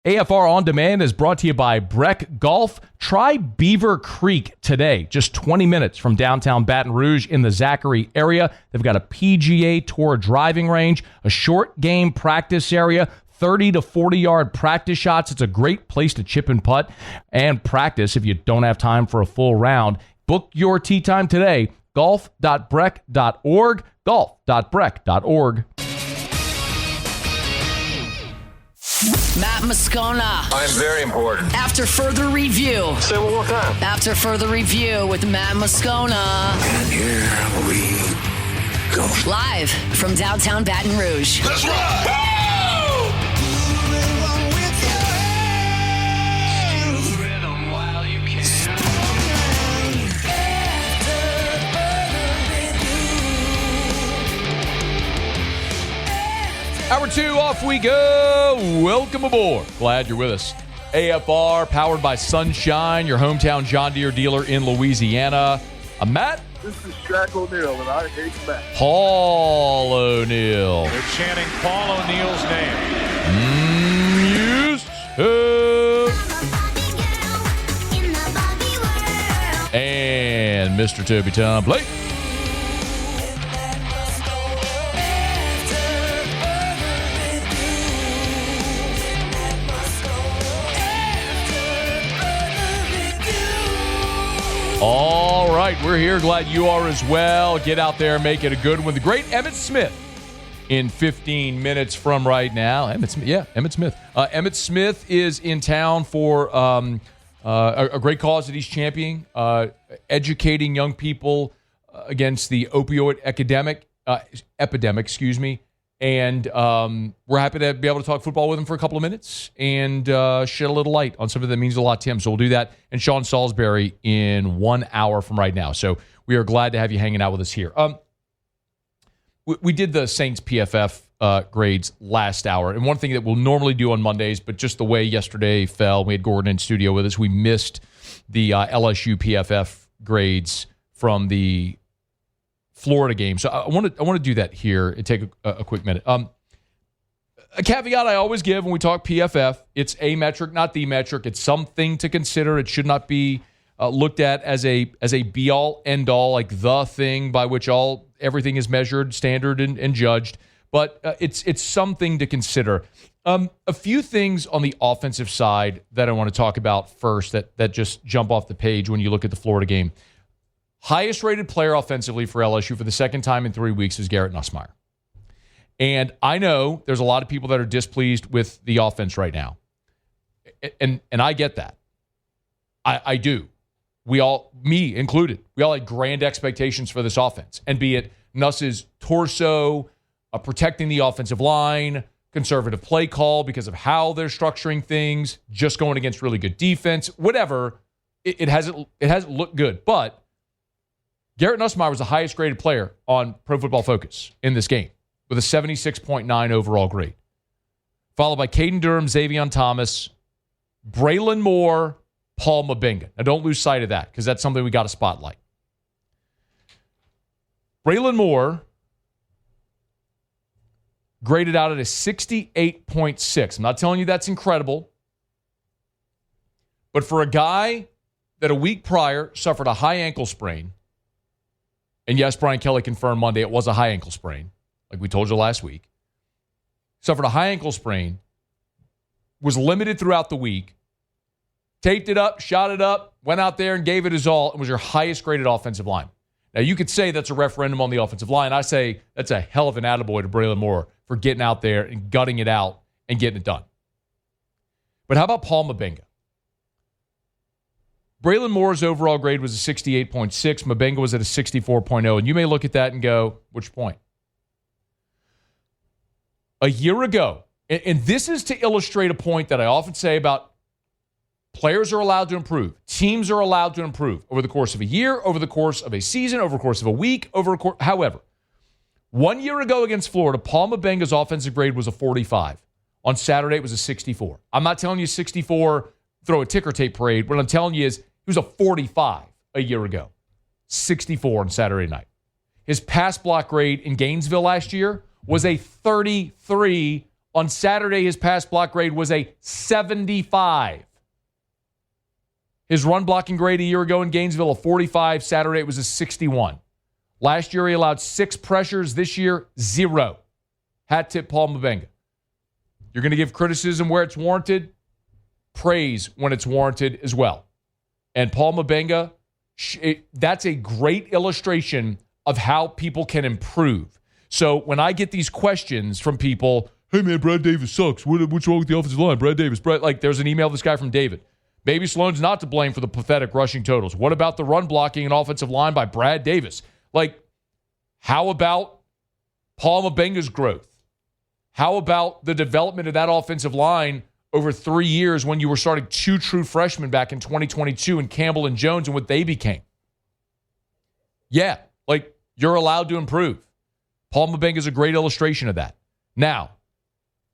AFR On Demand is brought to you by Breck Golf. Try Beaver Creek today, just 20 minutes from downtown Baton Rouge in the Zachary area. They've got a PGA Tour driving range, a short game practice area, 30 to 40-yard practice shots. It's a great place to chip and putt and practice if you don't have time for a full round. Book your tee time today, golf.breck.org, golf.breck.org. Matt Moscona. I'm very important. After further review. Say it one more time. After further review with Matt Moscona. And here we go. Live from downtown Baton Rouge. Let's ride! Hour 2, off we go. Welcome aboard. Glad you're with us. AFR, powered by Sunshine, your hometown John Deere dealer in Louisiana. I'm Matt. This is Shaq O'Neal, and I hate Matt. Paul O'Neal. They're chanting Paul O'Neal's name. And Mr. Toby Tom Blake. All right, we're here. Glad you are as well. Get out there and make it a good one. The great Emmitt Smith in 15 minutes from right now. Emmitt Smith. Emmitt Smith is in town for a great cause that he's championing, educating young people against the opioid epidemic. And we're happy to be able to talk football with him for a couple of minutes and shed a little light on something that means a lot to him. So we'll do that. And Sean Salisbury in 1 hour from right now. So we are glad to have you hanging out with us here. We did the Saints PFF grades last hour. And one thing that we'll normally do on Mondays, but just the way yesterday fell, we had Gordon in studio with us. We missed the LSU PFF grades from the Florida game. So I want to do that here and take a quick minute. A caveat I always give when we talk PFF, it's a metric, not the metric. It's something to consider. It should not be looked at as a be-all, end-all, like the thing by which everything is measured, standard, and judged. But it's something to consider. A few things on the offensive side that I want to talk about first that just jump off the page when you look at the Florida game. Highest rated player offensively for LSU for the second time in 3 weeks is Garrett Nussmeier. And I know there's a lot of people that are displeased with the offense right now. And I get that. I do. We all, me included, we all had grand expectations for this offense. And be it Nuss's torso, protecting the offensive line, conservative play call because of how they're structuring things, just going against really good defense, whatever, it hasn't looked good. But Garrett Nussmeier was the highest graded player on Pro Football Focus in this game with a 76.9 overall grade. Followed by Caden Durham, Xavion Thomas, Braylon Moore, Paul Mabenga. Now don't lose sight of that because that's something we got to spotlight. Braylon Moore graded out at a 68.6. I'm not telling you that's incredible. But for a guy that a week prior suffered a high ankle sprain, and yes, Brian Kelly confirmed Monday it was a high ankle sprain, like we told you last week. Suffered a high ankle sprain, was limited throughout the week, taped it up, shot it up, went out there and gave it his all, and was your highest graded offensive line. Now, you could say that's a referendum on the offensive line. I say that's a hell of an attaboy to Braylon Moore for getting out there and gutting it out and getting it done. But how about Paul Mabenga? Braylon Moore's overall grade was a 68.6. Mabenga was at a 64.0. And you may look at that and go, which point? A year ago, and this is to illustrate a point that I often say about players are allowed to improve. Teams are allowed to improve over the course of a year, over the course of a season, over the course of a week, however. 1 year ago against Florida, Paul Mabenga's offensive grade was a 45. On Saturday, it was a 64. I'm not telling you 64, throw a ticker tape parade. What I'm telling you is he was a 45 a year ago. 64 on Saturday night. His pass block grade in Gainesville last year was a 33 On Saturday, his pass block grade was a 75. His run blocking grade a year ago in Gainesville, a 45. Saturday, it was a 61. Last year, he allowed 6 pressures. This year, 0. Hat tip Paul Mabenga. You're going to give criticism where it's warranted, praise when it's warranted as well. And Paul Mabenga, that's a great illustration of how people can improve. So when I get these questions from people, hey man, Brad Davis sucks. What's wrong with the offensive line? Brad Davis. There's an email this guy from David. Maybe Sloan's not to blame for the pathetic rushing totals. What about the run blocking and offensive line by Brad Davis? How about Paul Mabenga's growth? How about the development of that offensive line over 3 years when you were starting 2 true freshmen back in 2022 in Campbell and Jones and what they became? Yeah, you're allowed to improve. Paul Mabenga is a great illustration of that. Now,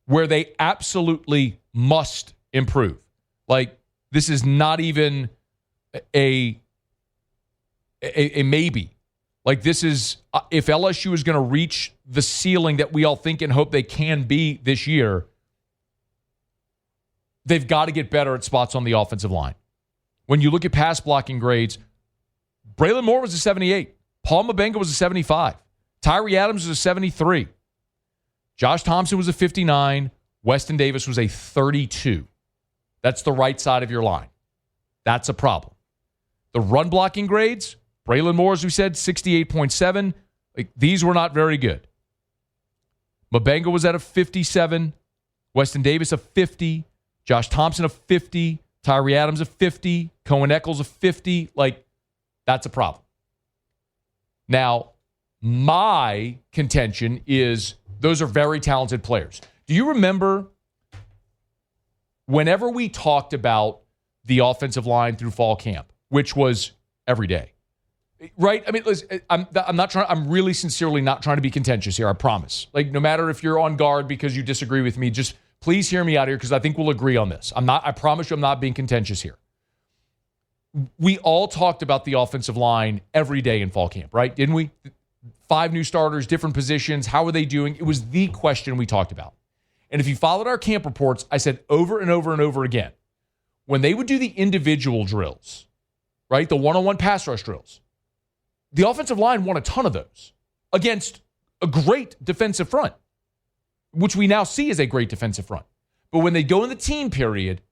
where they absolutely must improve, this is not even a maybe. This is, if LSU is going to reach the ceiling that we all think and hope they can be this year, they've got to get better at spots on the offensive line. When you look at pass blocking grades, Braylon Moore was a 78. Paul Mabenga was a 75. Tyree Adams was a 73. Josh Thompson was a 59. Weston Davis was a 32. That's the right side of your line. That's a problem. The run blocking grades, Braylon Moore, as we said, 68.7. These were not very good. Mabenga was at a 57. Weston Davis a 50. Josh Thompson a 50. Tyree Adams a 50. Cohen Eccles a 50. That's a problem. Now, my contention is those are very talented players. Do you remember whenever we talked about the offensive line through fall camp, which was every day, right? I mean, listen, I'm really sincerely not trying to be contentious here, I promise. No matter if you're on guard because you disagree with me, just please hear me out here because I think we'll agree on this. I promise you I'm not being contentious here. We all talked about the offensive line every day in fall camp, right? Didn't we? 5 new starters, different positions. How are they doing? It was the question we talked about. And if you followed our camp reports, I said over and over and over again, when they would do the individual drills, right, the one-on-one pass rush drills, the offensive line won a ton of those against a great defensive front, which we now see as a great defensive front. But when they go in the team period,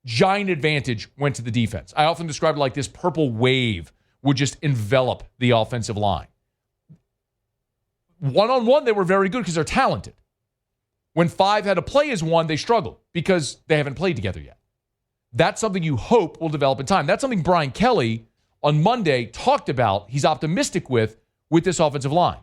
giant advantage went to the defense. I often describe it like this purple wave would just envelop the offensive line. One-on-one, they were very good because they're talented. When 5 had to play as one, they struggled because they haven't played together yet. That's something you hope will develop in time. That's something Brian Kelly on Monday talked about, he's optimistic with this offensive line.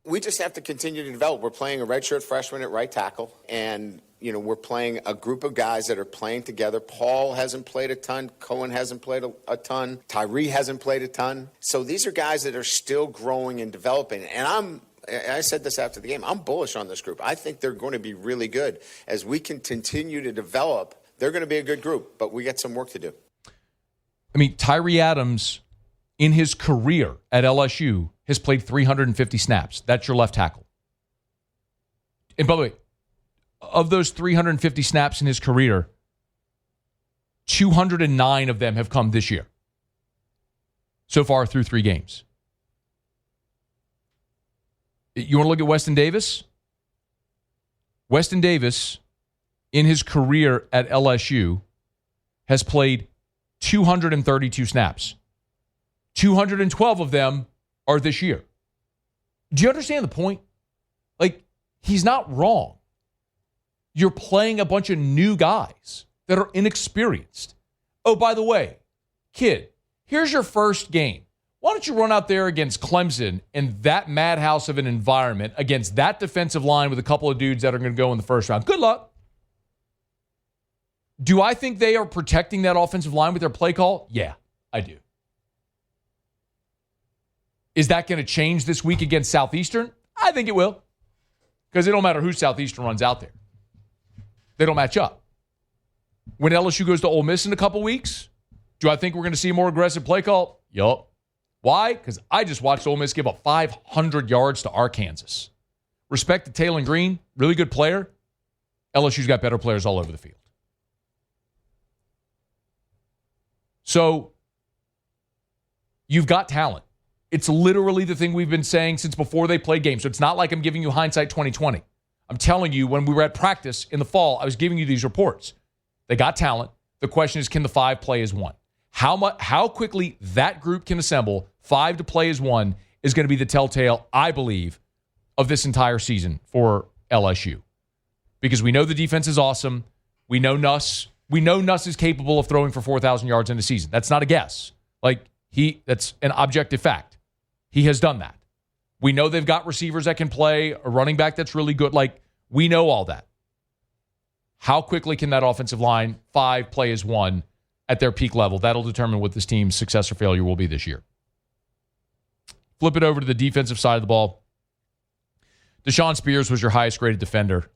We just have to continue to develop. We're playing a redshirt freshman at right tackle, and we're playing a group of guys that are playing together. Paul hasn't played a ton. Cohen hasn't played a ton. Tyree hasn't played a ton. So these are guys that are still growing and developing. And I said this after the game, I'm bullish on this group. I think they're going to be really good. As we can continue to develop, they're going to be a good group, but we got some work to do. I mean, Tyree Adams, in his career at LSU, has played 350 snaps. That's your left tackle. And by the way, of those 350 snaps in his career, 209 of them have come this year. So far through 3 games. You want to look at Weston Davis? Weston Davis, in his career at LSU, has played 232 snaps. 212 of them are this year. Do you understand the point? He's not wrong. You're playing a bunch of new guys that are inexperienced. Oh, by the way, kid, here's your first game. Why don't you run out there against Clemson in that madhouse of an environment against that defensive line with a couple of dudes that are going to go in the first round? Good luck. Do I think they are protecting that offensive line with their play call? Yeah, I do. Is that going to change this week against Southeastern? I think it will. Because it don't matter who Southeastern runs out there. They don't match up. When LSU goes to Ole Miss in a couple weeks, do I think we're going to see a more aggressive play call? Yup. Why? Because I just watched Ole Miss give up 500 yards to Arkansas. Respect to Taylor Green, really good player. LSU's got better players all over the field. So you've got talent. It's literally the thing we've been saying since before they played games. So it's not like I'm giving you hindsight 2020. I'm telling you, when we were at practice in the fall, I was giving you these reports. They got talent. The question is, can the 5 play as one? How quickly that group can assemble 5 to play as one is going to be the telltale, I believe, of this entire season for LSU. Because we know the defense is awesome. We know Nuss is capable of throwing for 4,000 yards in a season. That's not a guess. That's an objective fact. He has done that. We know they've got receivers that can play, a running back that's really good. We know all that. How quickly can that offensive line 5 play as one at their peak level? That'll determine what this team's success or failure will be this year. Flip it over to the defensive side of the ball. Deshaun Spears was your highest graded defender.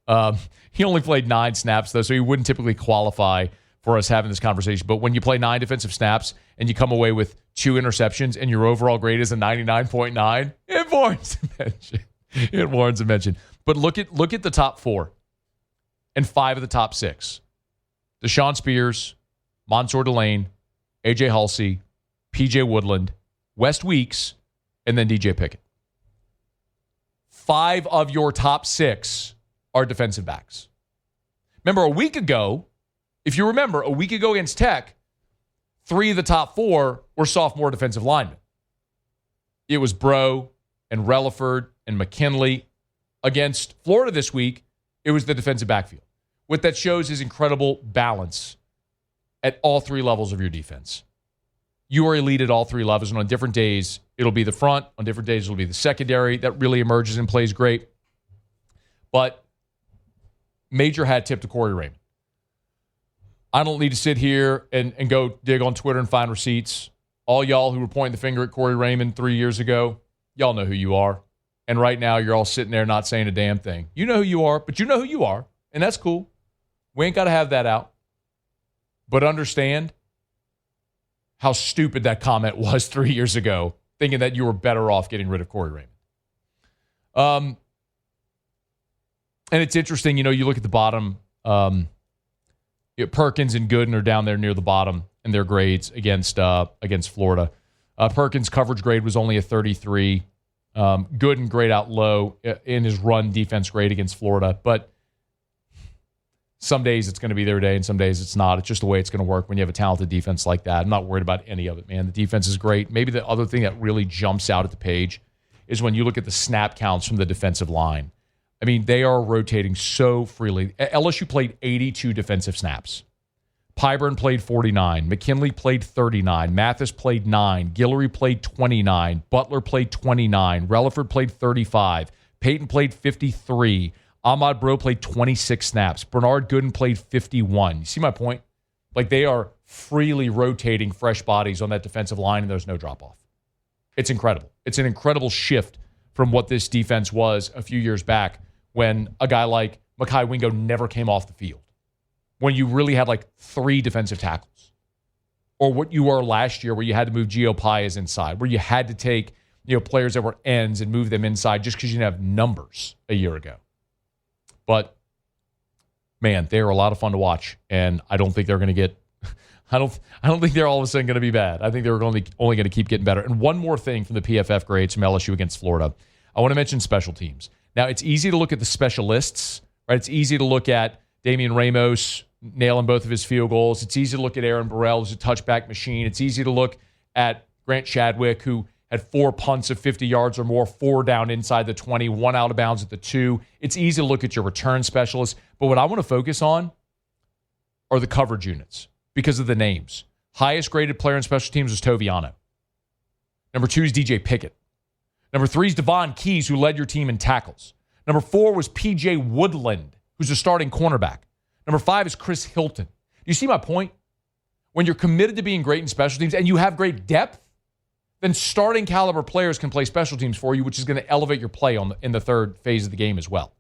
He only played 9 snaps, though, so he wouldn't typically qualify for us having this conversation. But when you play 9 defensive snaps and you come away with 2 interceptions and your overall grade is a 99.9, it warrants a mention. It warrants a mention. But look at the top 4 and 5 of the top 6. Deshaun Spears, Mansour Delane, A.J. Halsey, P.J. Woodland, West Weeks, and then DJ Pickett. 5 of your top 6 are defensive backs. Remember, a week ago against Tech, 3 of the top 4 were sophomore defensive linemen. It was Bro and Relaford and McKinley. Against Florida this week, it was the defensive backfield. What that shows is incredible balance at all 3 levels of your defense. You are elite at all 3 levels, and on different days, it'll be the front. On different days, it'll be the secondary that really emerges and plays great. But major hat tip to Corey Raymond. I don't need to sit here and go dig on Twitter and find receipts. All y'all who were pointing the finger at Corey Raymond 3 years ago, y'all know who you are. And right now, you're all sitting there not saying a damn thing. You know who you are, but you know who you are, and that's cool. We ain't got to have that out. But understand how stupid that comment was 3 years ago, thinking that you were better off getting rid of Corey Raymond. And it's interesting, you look at the bottom. Perkins and Gooden are down there near the bottom in their grades against Florida. Perkins' coverage grade was only a 33. Gooden grade out low in his run defense grade against Florida. But some days it's going to be their day and some days it's not. It's just the way it's going to work when you have a talented defense like that. I'm not worried about any of it, man. The defense is great. Maybe the other thing that really jumps out at the page is when you look at the snap counts from the defensive line. I mean, they are rotating so freely. LSU played 82 defensive snaps. Pyburn played 49. McKinley played 39. Mathis played 9. Guillory played 29. Butler played 29. Relaford played 35. Peyton played 53. Ahmad Bro played 26 snaps. Bernard Gooden played 51. You see my point? They are freely rotating fresh bodies on that defensive line, and there's no drop-off. It's incredible. It's an incredible shift from what this defense was a few years back when a guy like Mekhi Wingo never came off the field. When you really had 3 defensive tackles. Or what you were last year where you had to move Gio Paez inside, where you had to take players that were ends and move them inside just because you didn't have numbers a year ago. But, man, they are a lot of fun to watch, and I don't think they're going to get – I don't think they're all of a sudden going to be bad. I think they're only going to keep getting better. And one more thing from the PFF grades from LSU against Florida. I want to mention special teams. Now, it's easy to look at the specialists, right? It's easy to look at Damian Ramos nailing both of his field goals. It's easy to look at Aaron Burrell as a touchback machine. It's easy to look at Grant Chadwick, who had 4 punts of 50 yards or more, 4 down inside the 20, 1 out of bounds at the 2. It's easy to look at your return specialists. But what I want to focus on are the coverage units because of the names. Highest graded player in special teams was Toviano. Number 2 is DJ Pickett. Number 3 is Devon Keys, who led your team in tackles. Number 4 was P.J. Woodland, who's a starting cornerback. Number 5 is Chris Hilton. Do you see my point? When you're committed to being great in special teams and you have great depth, then starting caliber players can play special teams for you, which is going to elevate your play in the third phase of the game as well.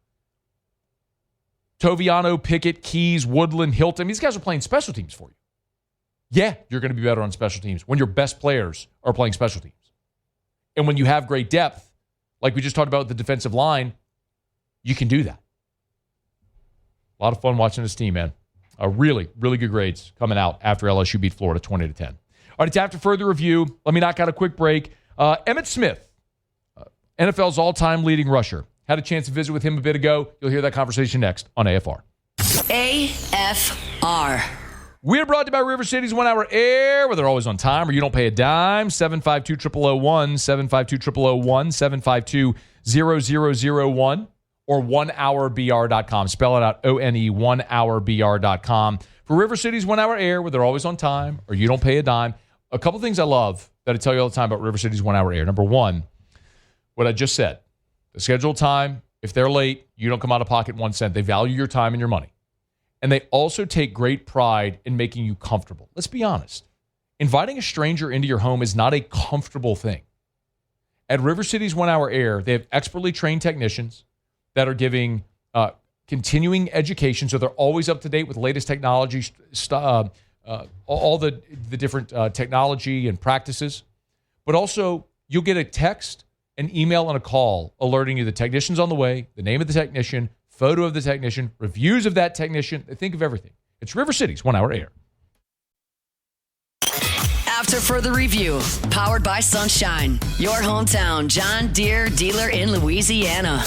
Toviano, Pickett, Keys, Woodland, Hilton, these guys are playing special teams for you. Yeah, you're going to be better on special teams when your best players are playing special teams. And when you have great depth, like we just talked about with the defensive line, you can do that. A lot of fun watching this team, man. Really, really good grades coming out after LSU beat Florida 20-10. All right, it's after further review. Let me knock out a quick break. Emmitt Smith, NFL's all-time leading rusher. Had a chance to visit with him a bit ago. You'll hear that conversation next on AFR. AFR. We are brought to you by River City's 1 Hour Air, where they're always on time or you don't pay a dime. 752-0001, 752-0001, 752-0001, or 1hourbr.com. Spell it out, O-N-E, 1hourbr.com. For River City's 1 Hour Air, where they're always on time or you don't pay a dime. A couple things I love that I tell you all the time about River City's 1 Hour Air. Number one, what I just said. The scheduled time, if they're late, you don't come out of pocket 1 cent. They value your time and your money. And they also take great pride in making you comfortable. Let's be honest. Inviting a stranger into your home is not a comfortable thing. At River City's 1 Hour Air, they have expertly trained technicians that are giving continuing education, so they're always up to date with latest technology, all the different technology and practices. But also, you'll get a text, an email, and a call alerting you the technician's on the way, the name of the technician, photo of the technician, reviews of that technician. They think of everything. It's River City's 1 Hour Air. After further review, powered by Sunshine, your hometown John Deere dealer in Louisiana.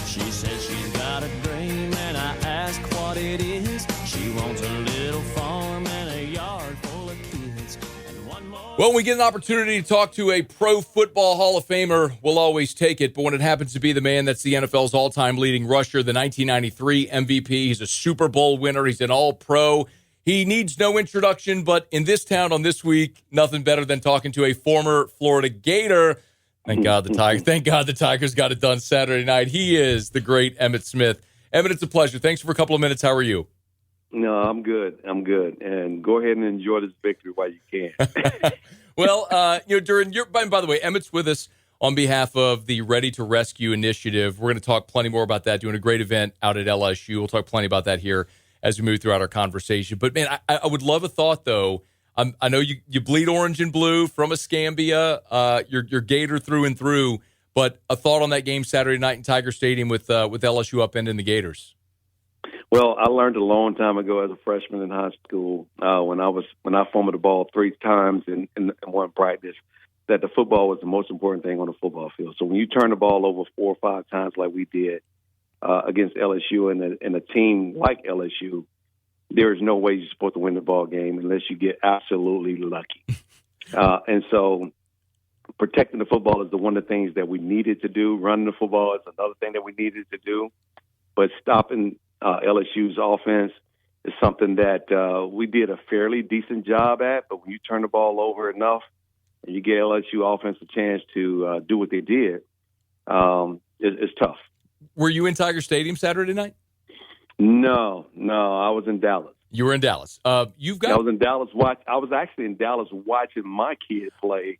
She says she's got a dream, and I ask what it is. She wants a little farm and a yard full of kids. And one more. Well, when we get an opportunity to talk to a Pro Football Hall of Famer, we'll always take it. But when it happens to be the man that's the NFL's all-time leading rusher, the 1993 MVP, he's a Super Bowl winner, he's an All-Pro. He needs no introduction, but in this town on this week, nothing better than talking to a former Florida Gator. Thank God the Tigers got it done Saturday night. He is the great Emmitt Smith. Emmitt, it's a pleasure. Thanks for a couple of minutes. How are you? No, I'm good. And go ahead and enjoy this victory while you can. Well, during your, by the way, Emmitt's with us on behalf of the Ready to Rescue initiative. We're going to talk plenty more about that, doing a great event out at LSU. We'll talk plenty about that here as we move throughout our conversation. But, man, I would love a thought, though. I know you bleed orange and blue from Escambia. You're Gator through and through. But a thought on that game Saturday night in Tiger Stadium with LSU upending the Gators. Well, I learned a long time ago as a freshman in high school when I fumbled the ball 3 times in one practice that the football was the most important thing on the football field. So when you turn the ball over 4 or 5 times like we did against LSU and a team like LSU, there is no way you're supposed to win the ball game unless you get absolutely lucky. And so protecting the football is one of the things that we needed to do. Running the football is another thing that we needed to do. But stopping LSU's offense is something that we did a fairly decent job at. But when you turn the ball over enough and you get LSU offense a chance to do what they did, it's tough. Were you in Tiger Stadium Saturday night? No, I was in Dallas. You were in Dallas. I was in Dallas. I was actually in Dallas watching my kid play,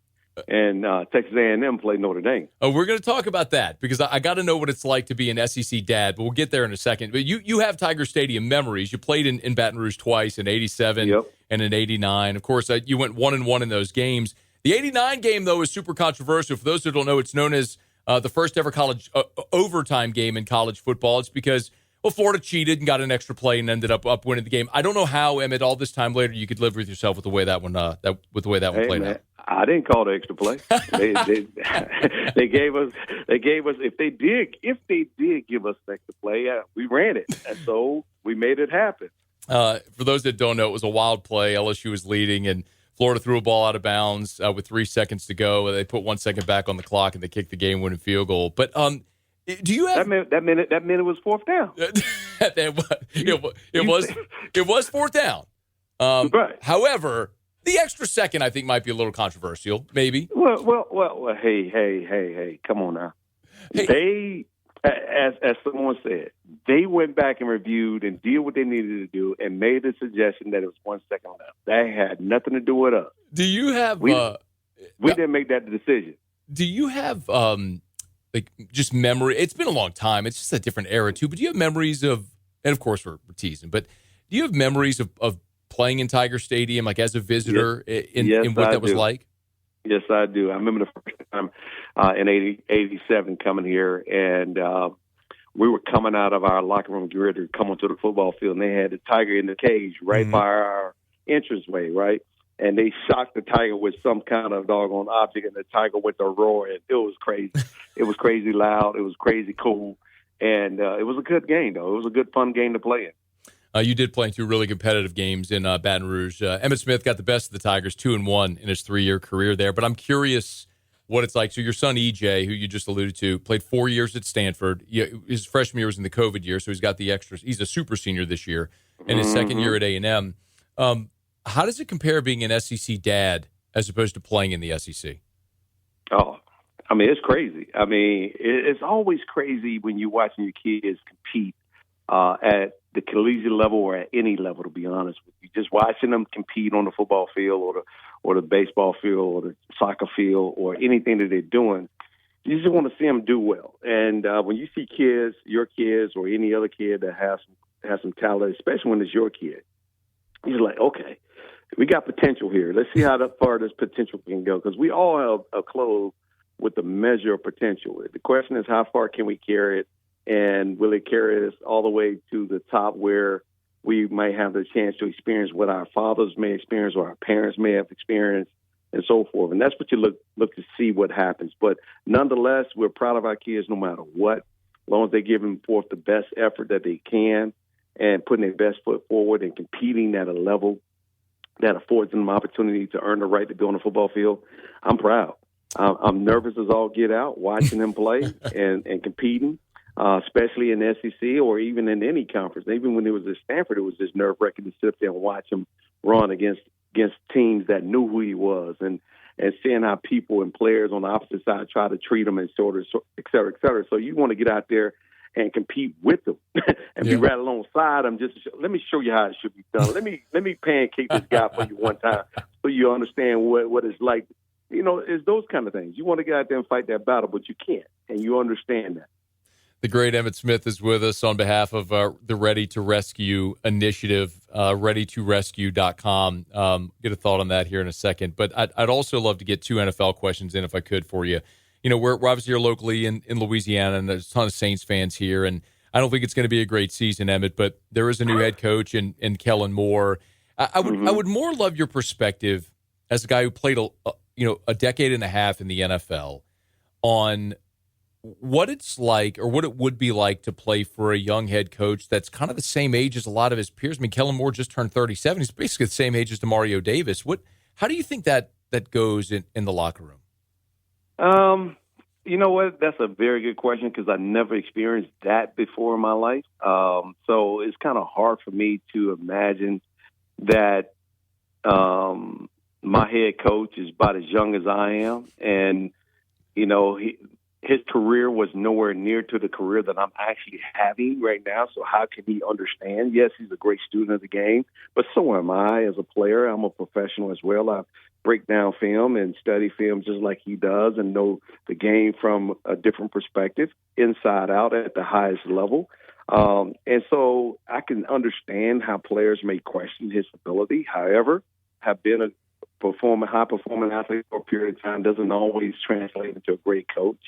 and Texas A&M play Notre Dame. Oh, we're going to talk about that because I got to know what it's like to be an SEC dad. But we'll get there in a second. But you have Tiger Stadium memories. You played in Baton Rouge twice in '87 and in '89. Of course, you went 1-1 in those games. The '89 game though is super controversial. For those who don't know, it's known as the first ever college overtime game in college football. It's because Florida cheated and got an extra play and ended up winning the game. I don't know how, Emmitt, all this time later, you could live with yourself with the way that one played out. I didn't call the extra play. They gave us if they did give us an extra play, we ran it, and so we made it happen. For those that don't know, it was a wild play. LSU was leading, and Florida threw a ball out of bounds with 3 seconds to go. They put 1 second back on the clock, and they kicked the game-winning field goal. But do you have that minute was fourth down? it was fourth down. Right. However, the extra second I think might be a little controversial. Maybe. Well. Hey! Come on now. Hey. They, as someone said, they went back and reviewed and did what they needed to do and made the suggestion that it was 1 second left. That had nothing to do with us. Do you have? We didn't make that decision. Do you have? Just memory. It's been a long time. It's just a different era too. But do you have memories of? And of course we're teasing. But do you have memories of playing in Tiger Stadium, like as a visitor, in what that was like? Yes, I do. I remember the first time in '87 coming here, and we were coming out of our locker room, getting ready to come onto the football field, and they had the tiger in the cage right by our entranceway, right? And they shocked the tiger with some kind of doggone object, and the tiger went to roar, and it was crazy. It was crazy loud. It was crazy cool. And it was a good game, though. It was a good, fun game to play in. You did play in 2 really competitive games in Baton Rouge. Emmitt Smith got the best of the Tigers, 2-1 in his 3-year career there. But I'm curious what it's like. So your son, EJ, who you just alluded to, played 4 years at Stanford. His freshman year was in the COVID year, so he's got the extras. He's a super senior this year. And his second year at A&M. How does it compare being an SEC dad as opposed to playing in the SEC? Oh, I mean, it's crazy. I mean, it's always crazy when you're watching your kids compete at the collegiate level or at any level, to be honest with you. Just watching them compete on the football field or the baseball field or the soccer field or anything that they're doing, you just want to see them do well. And when you see kids, your kids or any other kid that has some talent, especially when it's your kid, you're like, okay, we got potential here. Let's see how far this potential can go, because we all have a club with a measure of potential. The question is, how far can we carry it, and will it carry us all the way to the top where we might have the chance to experience what our fathers may experience or our parents may have experienced and so forth. And that's what you look to see what happens. But nonetheless, we're proud of our kids no matter what, as long as they're giving forth the best effort that they can and putting their best foot forward and competing at a level that affords them opportunity to earn the right to be on the football field. I'm proud. I'm nervous as all get out watching them play and competing, especially in the SEC or even in any conference. Even when it was at Stanford, it was just nerve-wracking to sit up there and watch him run against teams that knew who he was and seeing how people and players on the opposite side try to treat him and sort of, et cetera, et cetera. So you want to get out there and compete with them and be right alongside them. Just let me show you how it should be done. Let me pancake this guy for you one time so you understand what it's like. You know, it's those kind of things. You want to get out there and fight that battle, but you can't, and you understand that. The great Emmitt Smith is with us on behalf of the Ready to Rescue initiative, readytorescue.com. Get a thought on that here in a second. But I'd also love to get 2 NFL questions in if I could for you. You know, we're obviously here locally in Louisiana, and there's a ton of Saints fans here. And I don't think it's going to be a great season, Emmitt, but there is a new head coach in Kellen Moore. I would more love your perspective as a guy who played a decade and a half in the NFL on what it's like or what it would be like to play for a young head coach that's kind of the same age as a lot of his peers. I mean, Kellen Moore just turned 37. He's basically the same age as DeMario Davis. How do you think that goes in the locker room? You know what? That's a very good question because I never experienced that before in my life. So it's kind of hard for me to imagine that my head coach is about as young as I am. And, you know, his career was nowhere near to the career that I'm actually having right now. So how can he understand? Yes, he's a great student of the game, but so am I as a player. I'm a professional as well. I break down film and study film just like he does and know the game from a different perspective, inside out at the highest level. And so I can understand how players may question his ability. However, have been a high-performing athlete for a period of time doesn't always translate into a great coach.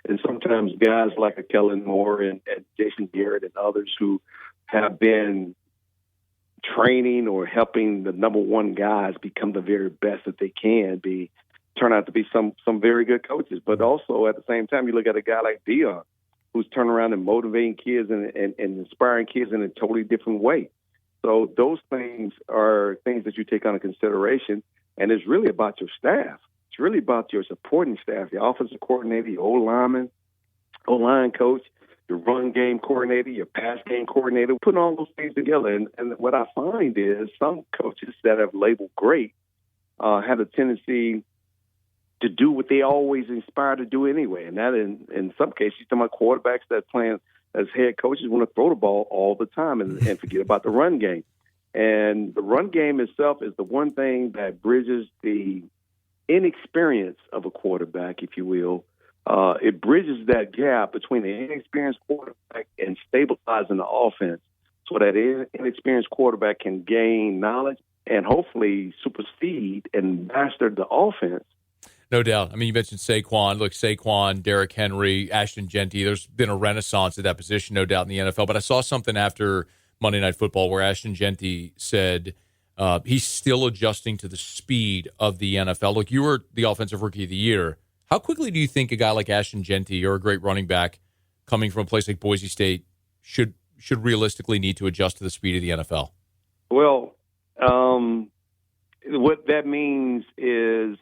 And sometimes guys like a Kellen Moore and Jason Garrett and others who have been training or helping the number one guys become the very best that they can be, turn out to be some very good coaches. But also at the same time, you look at a guy like Dion, who's turning around and motivating kids and inspiring kids in a totally different way. So those things are things that you take under consideration, and it's really about your staff. It's really about your supporting staff, your offensive coordinator, your O-line coach, your run game coordinator, your pass game coordinator, putting all those things together. And what I find is some coaches that have labeled great have a tendency to do what they always inspire to do anyway. And that in some cases, you're talking about quarterbacks that playing as head coaches want to throw the ball all the time and forget about the run game. And the run game itself is the one thing that bridges the inexperience of a quarterback, if you will. It bridges that gap between the inexperienced quarterback and stabilizing the offense so that inexperienced quarterback can gain knowledge and hopefully supersede and master the offense No doubt. I mean, you mentioned Saquon. Look, Saquon, Derrick Henry, Ashton Genty. There's been a renaissance at that position, no doubt, in the NFL. But I saw something after Monday Night Football where Ashton Genty said he's still adjusting to the speed of the NFL. Look, you were the Offensive Rookie of the Year. How quickly do you think a guy like Ashton Genty or a great running back coming from a place like Boise State should realistically need to adjust to the speed of the NFL? Well, what that means is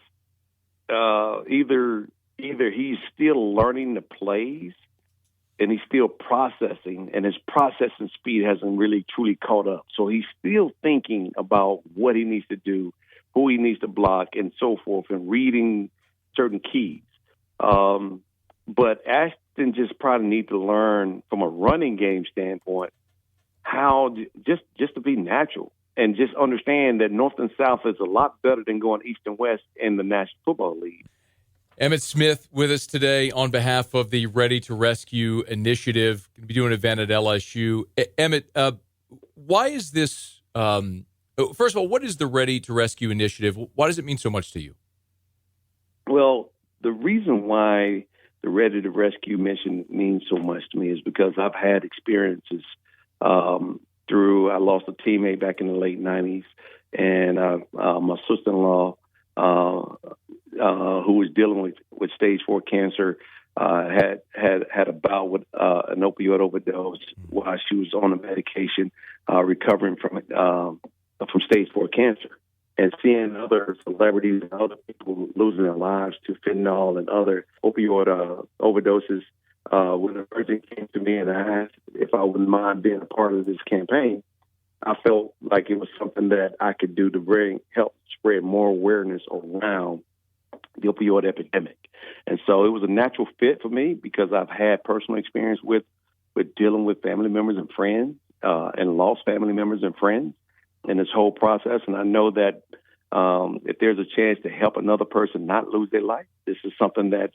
either he's still learning the plays and he's still processing, and his processing speed hasn't really truly caught up. So he's still thinking about what he needs to do, who he needs to block, and so forth, and reading certain keys. But Ashton just probably need to learn from a running game standpoint how just to be natural and just understand that North and South is a lot better than going East and West in the National Football League. Emmitt Smith with us today on behalf of the Ready to Rescue Initiative. Going to be doing an event at LSU. Emmitt, why is this? First of all, what is the Ready to Rescue Initiative? Why does it mean so much to you? Well, the reason why the Ready to Rescue mission means so much to me is because I've had experiences I lost a teammate back in the late 90s, and my sister-in-law, who was dealing with stage 4 cancer, had a bout with an opioid overdose while she was on the medication, recovering from stage 4 cancer. And seeing other celebrities and other people losing their lives to fentanyl and other opioid overdoses, when the person came to me and asked if I wouldn't mind being a part of this campaign, I felt like it was something that I could do to help spread more awareness around the opioid epidemic. And so it was a natural fit for me because I've had personal experience with dealing with family members and friends and lost family members and friends in this whole process. And I know that if there's a chance to help another person not lose their life, this is something that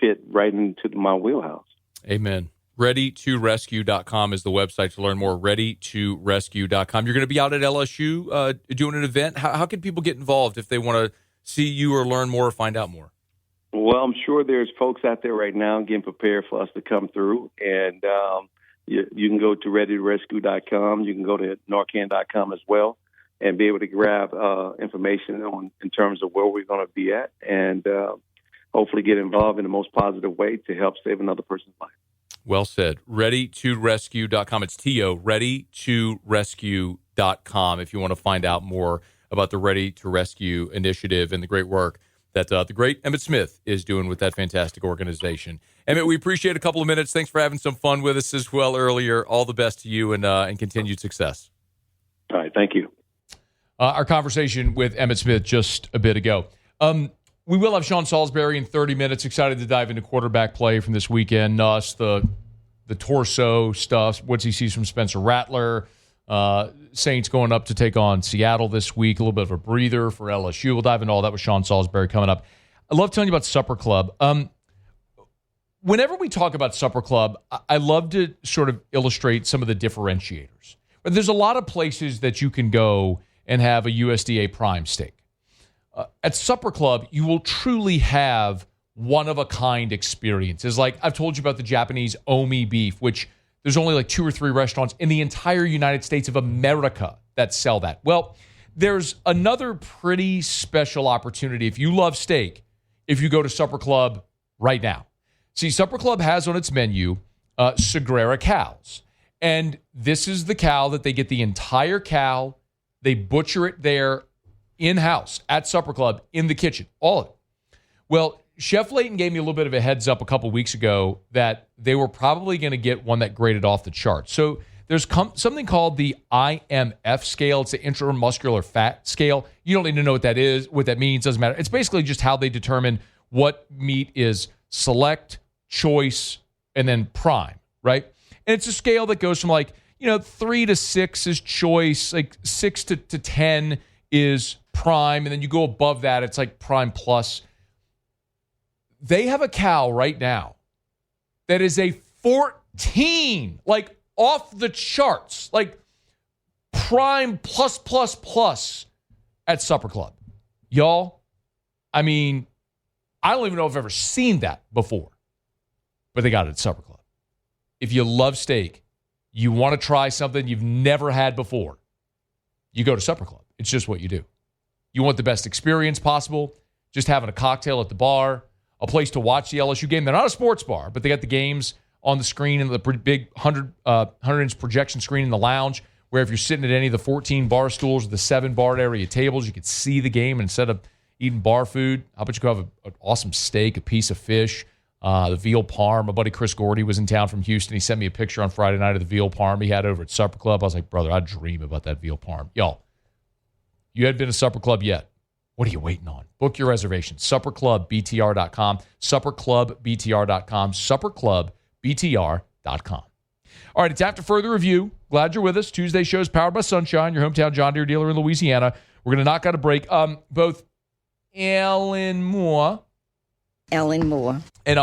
fit right into my wheelhouse. Amen. ReadyToRescue.com is the website to learn more. ReadyToRescue.com. You're going to be out at LSU doing an event. How can people get involved if they want to see you or learn more or find out more? Well, I'm sure there's folks out there right now getting prepared for us to come through. And you can go to ReadyToRescue.com. You can go to Narcan.com as well and be able to grab information in terms of where we're going to be at and hopefully get involved in the most positive way to help save another person's life. Well said. ReadyToRescue.com. It's T.O. ReadyToRescue.com if you want to find out more about the Ready to Rescue initiative and the great work that the great Emmitt Smith is doing with that fantastic organization. Emmitt, we appreciate a couple of minutes. Thanks for having some fun with us as well earlier. All the best to you and continued success. All right. Thank you. Our conversation with Emmitt Smith just a bit ago. We will have Sean Salisbury in 30 minutes. Excited to dive into quarterback play from this weekend. The torso stuff, what he sees from Spencer Rattler. Saints going up to take on Seattle this week. A little bit of a breather for LSU. We'll dive into all that with Sean Salisbury coming up. I love telling you about Supper Club. Whenever we talk about Supper Club, I love to sort of illustrate some of the differentiators. But there's a lot of places that you can go and have a USDA prime steak. At Supper Club, you will truly have one-of-a-kind experiences. Like I've told you about the Japanese Omi beef, which there's only like 2 or 3 restaurants in the entire United States of America that sell that. Well, there's another pretty special opportunity if you love steak, if you go to Supper Club right now. See, Supper Club has on its menu Sagrera cows. And this is the cow that they get the entire cow. They butcher it there in-house at Supper Club in the kitchen, all of it. Well, Chef Layton gave me a little bit of a heads up a couple weeks ago that they were probably going to get one that graded off the chart. So there's something called the IMF scale. It's the intramuscular fat scale. You don't need to know what that is, what that means. Doesn't matter. It's basically just how they determine what meat is select, choice, and then prime, right? And it's a scale that goes from 3 to 6 is choice, 6 to 10 is prime, and then you go above that, it's like prime plus. They have a cow right now that is a 14, off the charts, prime plus at Supper Club. Y'all, I mean, I don't even know if I've ever seen that before, but they got it at Supper Club. If you love steak, you want to try something you've never had before, you go to Supper Club. It's just what you do. You want the best experience possible, just having a cocktail at the bar, a place to watch the LSU game. They're not a sports bar, but they got the games on the screen and the big 100-inch projection screen in the lounge, where if you're sitting at any of the 14 bar stools or the 7 bar area tables, you could see the game instead of eating bar food. How about you go have an awesome steak, a piece of fish, the veal parm. My buddy Chris Gordy was in town from Houston. He sent me a picture on Friday night of the veal parm he had over at Supper Club. I was like, brother, I dream about that veal parm. Y'all, you hadn't been to Supper Club yet. What are you waiting on? Book your reservation. SupperClubBTR.com. SupperClubBTR.com. SupperClubBTR.com. All right, it's after further review. Glad you're with us. Tuesday show's powered by Sunshine, your hometown John Deere dealer in Louisiana. We're going to knock out a break. Both Ellen Moore and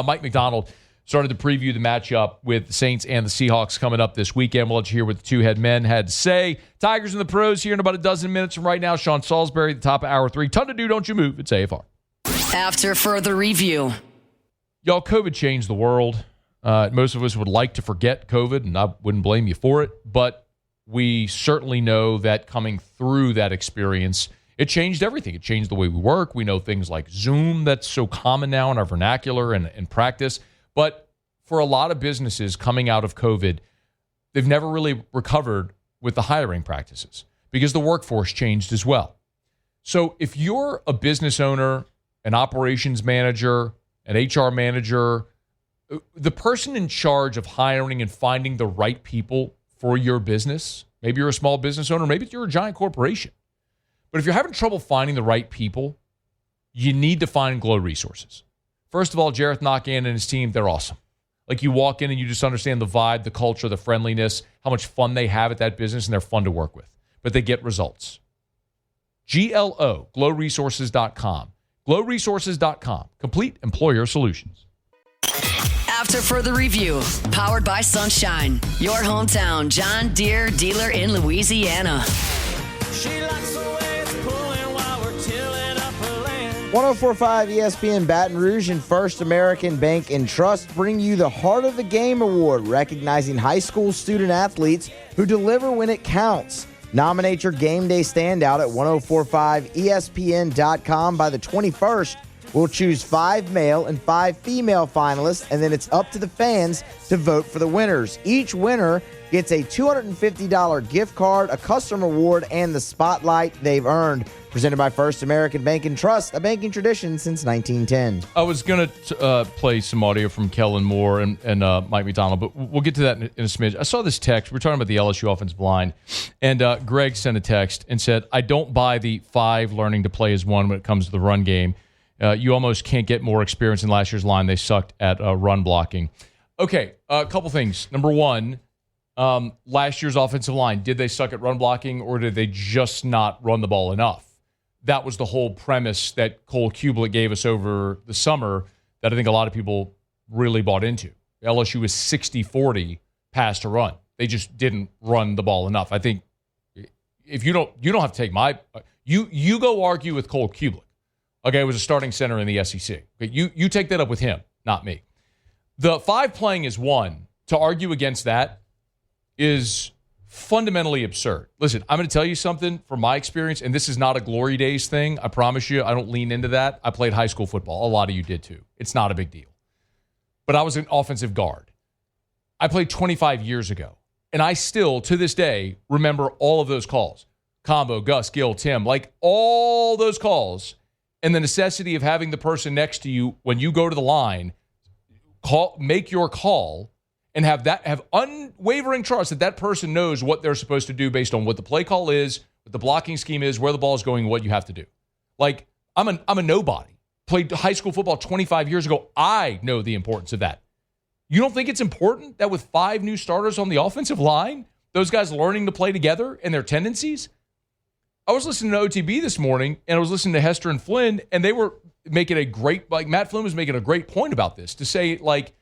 Mike McDonald started to preview the matchup with the Saints and the Seahawks coming up this weekend. We'll let you hear what the two head men had to say. Tigers and the pros here in about a dozen minutes from right now. Sean Salisbury at the top of hour 3. Ton to do, don't you move. It's AFR. After further review. Y'all, COVID changed the world. Most of us would like to forget COVID, and I wouldn't blame you for it. But we certainly know that coming through that experience, it changed everything. It changed the way we work. We know things like Zoom that's so common now in our vernacular and practice. But for a lot of businesses coming out of COVID, they've never really recovered with the hiring practices because the workforce changed as well. So if you're a business owner, an operations manager, an HR manager, the person in charge of hiring and finding the right people for your business, maybe you're a small business owner, maybe you're a giant corporation. But if you're having trouble finding the right people, you need to find Glow Resources. First of all, Jareth Knockan and his team, they're awesome. Like you walk in and you just understand the vibe, the culture, the friendliness, how much fun they have at that business, and they're fun to work with. But they get results. GLO, glowresources.com. Glowresources.com. Complete employer solutions. After further review, powered by Sunshine, your hometown John Deere dealer in Louisiana. She likes the way it's pulling while we're tilling up her land. 104.5 ESPN Baton Rouge and First American Bank and Trust bring you the Heart of the Game Award, recognizing high school student athletes who deliver when it counts. Nominate your game day standout at 1045ESPN.com by the 21st. We'll choose 5 male and 5 female finalists, and then it's up to the fans to vote for the winners. Each winner gets a $250 gift card, a custom award, and the spotlight they've earned. Presented by First American Bank and Trust, a banking tradition since 1910. I was going to play some audio from Kellen Moore and Mike McDonald, but we'll get to that in a smidge. I saw this text. We're talking about the LSU offensive line, and Greg sent a text and said, I don't buy the 5 learning to play as 1 when it comes to the run game. You almost can't get more experience in last year's line. They sucked at run blocking. Okay, a couple things. Number one, last year's offensive line, did they suck at run blocking or did they just not run the ball enough? That was the whole premise that Cole Kublik gave us over the summer that I think a lot of people really bought into. LSU was 60-40 pass to run. They just didn't run the ball enough. I think if you don't have to take my you go argue with Cole Kublik. Okay, it was a starting center in the SEC. Okay, you take that up with him, not me. The 5 playing as 1, to argue against that is fundamentally absurd. Listen, I'm going to tell you something from my experience, and this is not a glory days thing. I promise you, I don't lean into that. I played high school football. A lot of you did too. It's not a big deal. But I was an offensive guard. I played 25 years ago, and I still, to this day, remember all of those calls. Combo, Gus, Gill, Tim, like all those calls. And the necessity of having the person next to you when you go to the line, make your call, and have unwavering trust that that person knows what they're supposed to do based on what the play call is, what the blocking scheme is, where the ball is going, what you have to do. Like, I'm a nobody. Played high school football 25 years ago. I know the importance of that. You don't think it's important that with 5 new starters on the offensive line, those guys learning to play together and their tendencies? I was listening to OTB this morning, and I was listening to Hester and Flynn, and they were making a great, like Matt Flynn was making a great point about this, to say, like,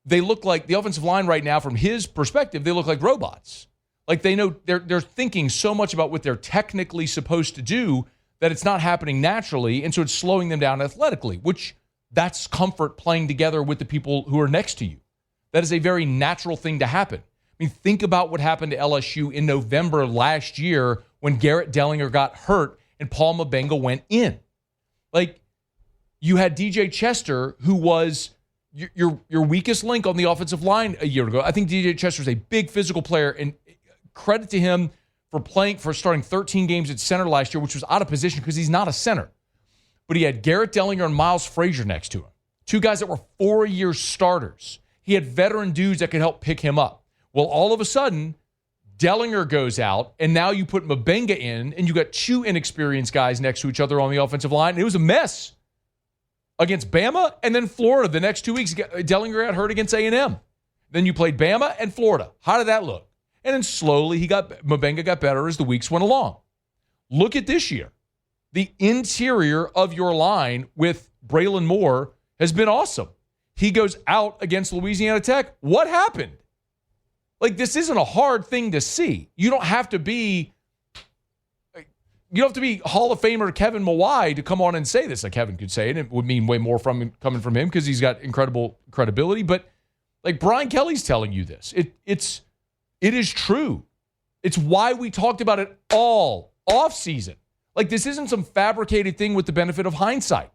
they look like the offensive line right now, from his perspective, they look like robots. Like, they know they're thinking so much about what they're technically supposed to do that it's not happening naturally, and so it's slowing them down athletically, which That's comfort playing together with the people who are next to you. That is a very natural thing to happen. I mean, think about what happened to LSU in November last year when Garrett Dellinger got hurt and Paul Mabenga went in. Like, you had DJ Chester, who was your weakest link on the offensive line a year ago. I think DJ Chester is a big physical player, and credit to him for starting 13 games at center last year, which was out of position because he's not a center. But he had Garrett Dellinger and Miles Frazier next to him, two guys that were 4-year starters. He had veteran dudes that could help pick him up. Well, all of a sudden, Dellinger goes out, and now you put Mabenga in, and you got two inexperienced guys next to each other on the offensive line, and it was a mess against Bama and then Florida. The next 2 weeks, Dellinger got hurt against A&M. Then you played Bama and Florida. How did that look? And then slowly, Mabenga got better as the weeks went along. Look at this year. The interior of your line with Braylon Moore has been awesome. He goes out against Louisiana Tech. What happened? Like, this isn't a hard thing to see. You don't have to be Hall of Famer Kevin Mawai to come on and say this. Like, Kevin could say it. It would mean way more coming from him because he's got incredible credibility. But like, Brian Kelly's telling you this. It is true. It's why we talked about it all offseason. Like, this isn't some fabricated thing with the benefit of hindsight.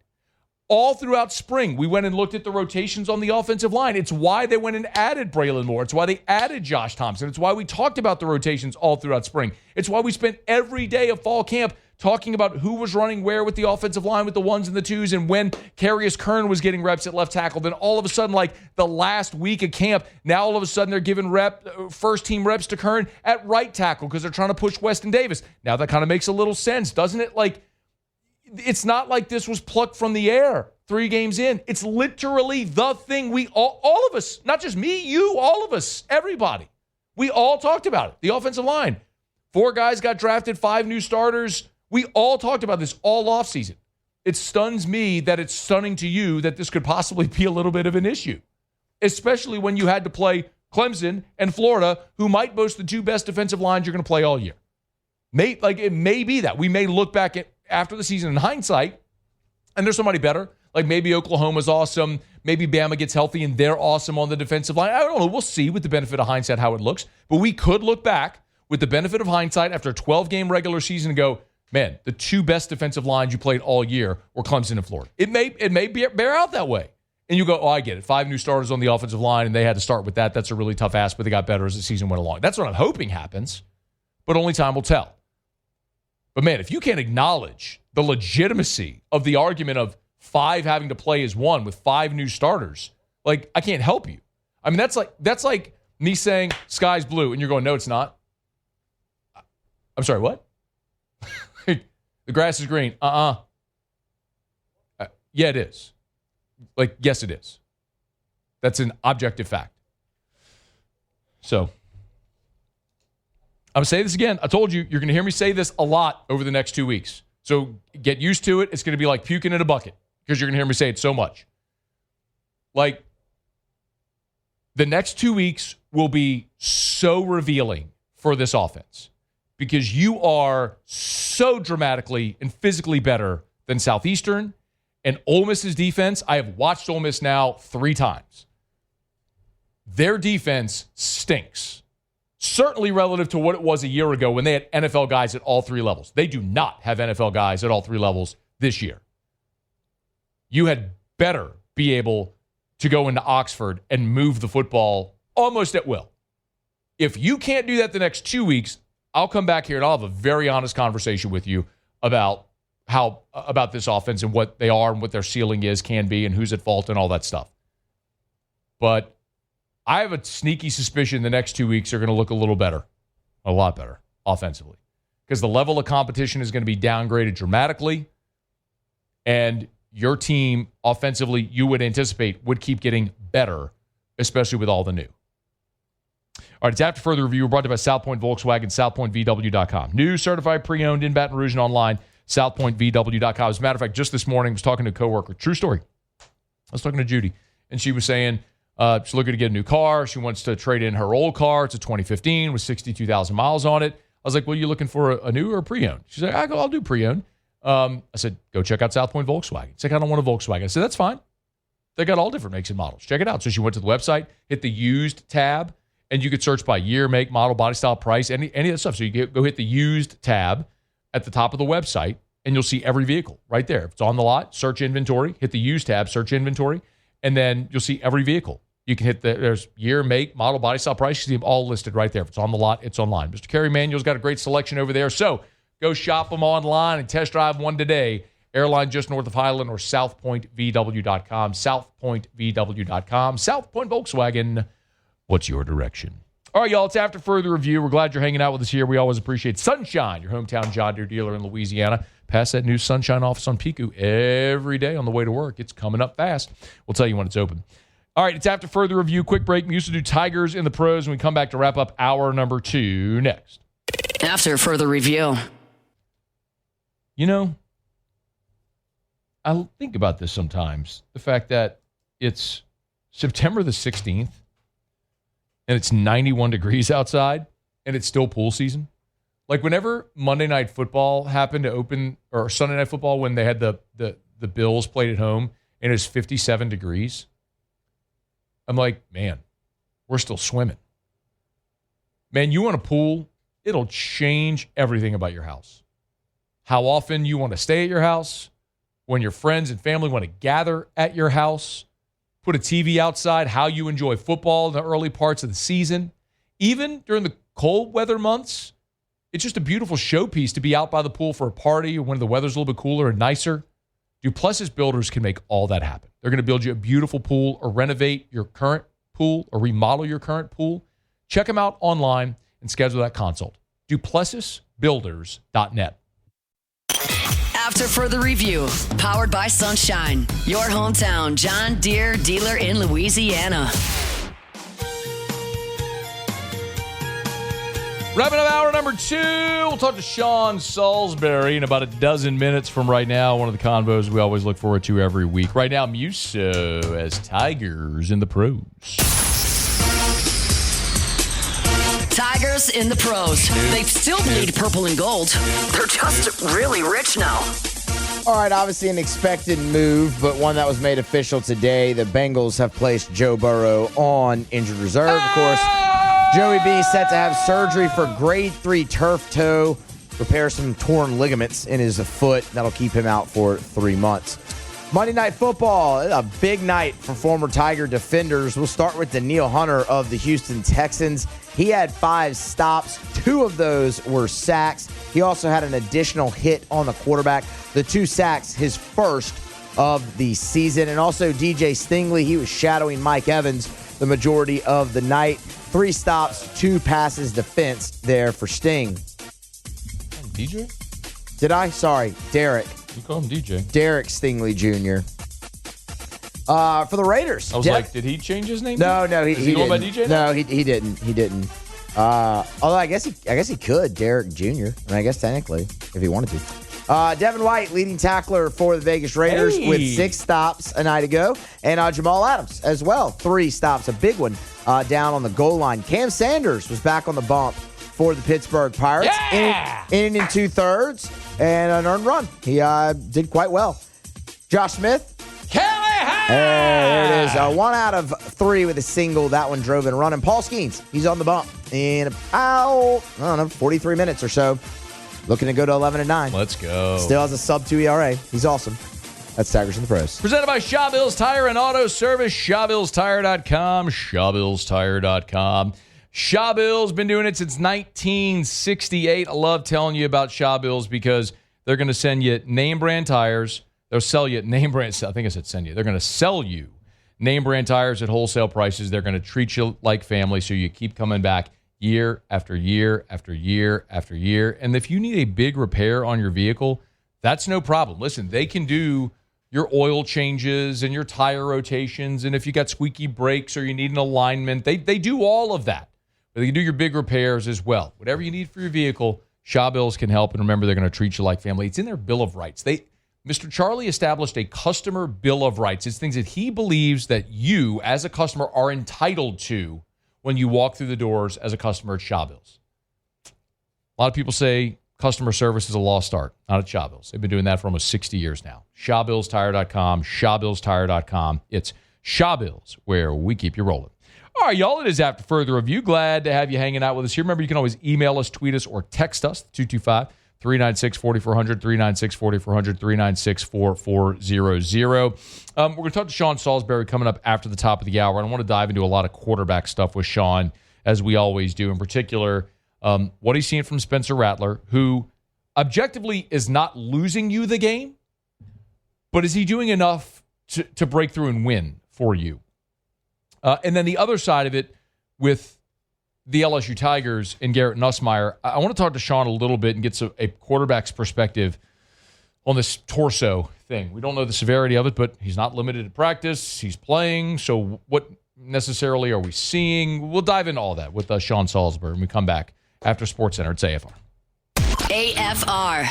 All throughout spring, we went and looked at the rotations on the offensive line. It's why they went and added Braylon Moore. It's why they added Josh Thompson. It's why we talked about the rotations all throughout spring. It's why we spent every day of fall camp talking about who was running where with the offensive line with the ones and the twos, and when Karius Kern was getting reps at left tackle. Then all of a sudden, like the last week of camp, now all of a sudden they're giving first-team reps to Kern at right tackle because they're trying to push Weston Davis. Now that kind of makes a little sense, doesn't it? Like, it's not like this was plucked from the air 3 games in. It's literally the thing we all of us, not just me, you, all of us, everybody. We all talked about it. The offensive line. 4 guys got drafted, 5 new starters. We all talked about this all offseason. It stuns me that it's stunning to you that this could possibly be a little bit of an issue, especially when you had to play Clemson and Florida, who might boast the 2 best defensive lines you're going to play all year. It may be that. We may look back at after the season in hindsight, and there's somebody better. Like, maybe Oklahoma's awesome. Maybe Bama gets healthy and they're awesome on the defensive line. I don't know. We'll see with the benefit of hindsight how it looks. But we could look back with the benefit of hindsight after a 12-game regular season and go, man, the 2 best defensive lines you played all year were Clemson and Florida. It may bear out that way. And you go, oh, I get it. 5 new starters on the offensive line, and they had to start with that. That's a really tough ask, but they got better as the season went along. That's what I'm hoping happens, but only time will tell. But, man, if you can't acknowledge the legitimacy of the argument of 5 having to play as 1 with 5 new starters, like, I can't help you. I mean, that's like me saying sky's blue, and you're going, no, it's not. I'm sorry, what? The grass is green. Yeah, it is. Like, yes, it is. That's an objective fact. So, I'm going to say this again. I told you, you're going to hear me say this a lot over the next 2 weeks. So get used to it. It's going to be like puking in a bucket because you're going to hear me say it so much. Like, the next 2 weeks will be so revealing for this offense because you are so dramatically and physically better than Southeastern and Ole Miss's defense. I have watched Ole Miss now 3 times. Their defense stinks. Certainly relative to what it was a year ago when they had NFL guys at all 3 levels. They do not have NFL guys at all 3 levels this year. You had better be able to go into Oxford and move the football almost at will. If you can't do that the next 2 weeks, I'll come back here and I'll have a very honest conversation with you about about this offense and what they are and what their ceiling can be, and who's at fault and all that stuff. But I have a sneaky suspicion the next 2 weeks are going to look a little better, a lot better offensively, because the level of competition is going to be downgraded dramatically, and your team offensively, you would anticipate, would keep getting better, especially with all the new. All right, it's After Further Review. We're brought to you by South Point Volkswagen, southpointvw.com. New, certified, pre-owned in Baton Rouge and online, southpointvw.com. As a matter of fact, just this morning, I was talking to a coworker. True story. I was talking to Judy, and she was saying she's looking to get a new car. She wants to trade in her old car. It's a 2015 with 62,000 miles on it. I was like, well, you looking for a new or a pre-owned? She's like, I'll do pre-owned. I said, go check out South Point Volkswagen. She's like, I don't want a Volkswagen. I said, that's fine. They got all different makes and models. Check it out. So she went to the website, hit the used tab, and you could search by year, make, model, body style, price, any of that stuff. So you go hit the used tab at the top of the website, and you'll see every vehicle right there. If it's on the lot, search inventory, hit the used tab, search inventory, and then you'll see every vehicle. You can hit there's year, make, model, body style, price. You see them all listed right there. If it's on the lot, it's online. Mr. Kerry Manuel's got a great selection over there. So go shop them online and test drive one today. Airline just north of Highland or southpointvw.com. Southpointvw.com. South Point Volkswagen. What's your direction? All right, y'all, it's After Further Review. We're glad you're hanging out with us here. We always appreciate Sunshine, your hometown John Deere dealer in Louisiana. Pass that new Sunshine office on Pico every day on the way to work. It's coming up fast. We'll tell you when it's open. All right, it's After Further Review. Quick break. We used to do Tigers in the pros, and we come back to wrap up hour number 2 next. After Further Review. You know, I think about this sometimes. The fact that it's September the 16th, and it's 91 degrees outside, and it's still pool season. Like whenever Monday Night Football happened to open, or Sunday Night Football when they had the Bills played at home, and it was 57 degrees, I'm like, man, we're still swimming. Man, you want a pool, it'll change everything about your house. How often you want to stay at your house, when your friends and family want to gather at your house, put a TV outside, how you enjoy football in the early parts of the season. Even during the cold weather months, it's just a beautiful showpiece to be out by the pool for a party or when the weather's a little bit cooler and nicer. Duplessis Builders can make all that happen. They're going to build you a beautiful pool or renovate your current pool or remodel your current pool. Check them out online and schedule that consult. DuplessisBuilders.net. After Further Review, powered by Sunshine, your hometown John Deere dealer in Louisiana. Wrapping up hour number 2, we'll talk to Sean Salisbury in about a dozen minutes from right now. One of the convos we always look forward to every week. Right now, Muso as Tigers in the pros. Tigers in the pros. They still bleed purple and gold. They're just really rich now. All right, obviously an expected move, but one that was made official today. The Bengals have placed Joe Burrow on injured reserve. Of course, Joey B set to have surgery for grade 3 turf toe, repair some torn ligaments in his foot. That'll keep him out for 3 months. Monday Night Football, a big night for former Tiger defenders. We'll start with Danielle Hunter of the Houston Texans. He had 5 stops. 2 of those were sacks. He also had an additional hit on the quarterback. The 2 sacks, his first of the season. And also DJ Stingley, he was shadowing Mike Evans the majority of the night. 3 stops, 2 passes defense there for Sting. DJ? Did I? Sorry, Derek. You call him DJ. Derek Stingley Jr. For the Raiders. I was like, did he change his name? No, he Is he going by didn't. DJ now? No, he didn't. He didn't. Although I guess he could, Derek Jr. I guess technically, if he wanted to. Devin White, leading tackler for the Vegas Raiders with 6 stops a night ago. And Jamal Adams as well. 3 stops, a big one down on the goal line. Cam Sanders was back on the bump for the Pittsburgh Pirates. Yeah! In 2/3 and an earned run. He did quite well. Josh Smith. There it is. 1 out of 3 with a single. That one drove in a run. And Paul Skeens, he's on the bump in about, 43 minutes or so. Looking to go to 11-9. Let's go. Still has a sub-2 ERA. He's awesome. That's Tigers in the pros. Presented by Shaw Bills Tire and Auto Service. ShawBillsTire.com. ShawBillsTire.com. Shaw Bills been doing it since 1968. I love telling you about Shaw Bills because they're going to send you name brand tires. They'll sell you name brand. I think I said send you. They're going to sell you name brand tires at wholesale prices. They're going to treat you like family so you keep coming back year after year after year after year. And if you need a big repair on your vehicle, that's no problem. Listen, they can do your oil changes and your tire rotations. And if you got squeaky brakes or you need an alignment, they do all of that. But they can do your big repairs as well. Whatever you need for your vehicle, Shaw Bills can help. And remember, they're going to treat you like family. It's in their Bill of Rights. Mr. Charlie established a customer Bill of Rights. It's things that he believes that you, as a customer, are entitled to when you walk through the doors as a customer at Shaw Bills. A lot of people say customer service is a lost art, not at Shaw Bills. They've been doing that for almost 60 years now. ShawBillsTire.com, ShawBillsTire.com. It's Shaw Bills, where we keep you rolling. All right, y'all, it is After Further Review. Glad to have you hanging out with us here. Remember, you can always email us, tweet us, or text us, 225-396-4400, 396-4400, 396-4400. We're going to talk to Sean Salisbury coming up after the top of the hour. And I want to dive into a lot of quarterback stuff with Sean, as we always do. In particular, what he's seeing from Spencer Rattler, who objectively is not losing you the game, but is he doing enough to break through and win for you? And then the other side of it with the LSU Tigers and Garrett Nussmeier, I want to talk to Sean a little bit and get a quarterback's perspective on this torso thing. We don't know the severity of it, but he's not limited to practice. He's playing. So what necessarily are we seeing? We'll dive into all that with Sean Salisbury when we come back after SportsCenter. It's AFR. AFR.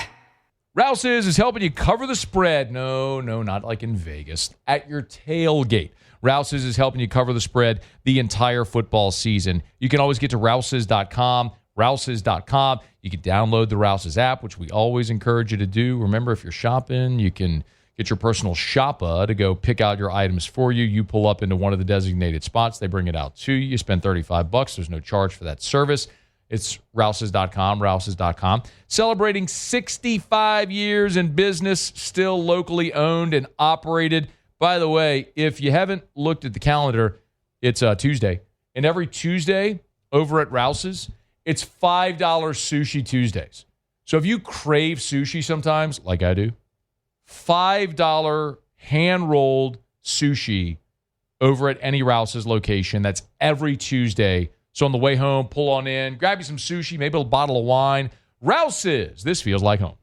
Rouse's is helping you cover the spread. No, not like in Vegas. At your tailgate. Rouse's is helping you cover the spread the entire football season. You can always get to Rouse's.com. Rouse's.com. You can download the Rouse's app, which we always encourage you to do. Remember, if you're shopping, you can get your personal shopper to go pick out your items for you. You pull up into one of the designated spots. They bring it out to you. You spend $35. There's no charge for that service. It's Rouse's.com, Rouse's.com. Celebrating 65 years in business, still locally owned and operated. By the way, if you haven't looked at the calendar, it's Tuesday. And every Tuesday over at Rouse's, it's $5 Sushi Tuesdays. So if you crave sushi sometimes, like I do, $5 hand-rolled sushi over at any Rouse's location. That's every Tuesday. So on the way home, pull on in, grab you some sushi, maybe a bottle of wine. Rouse's, this feels like home.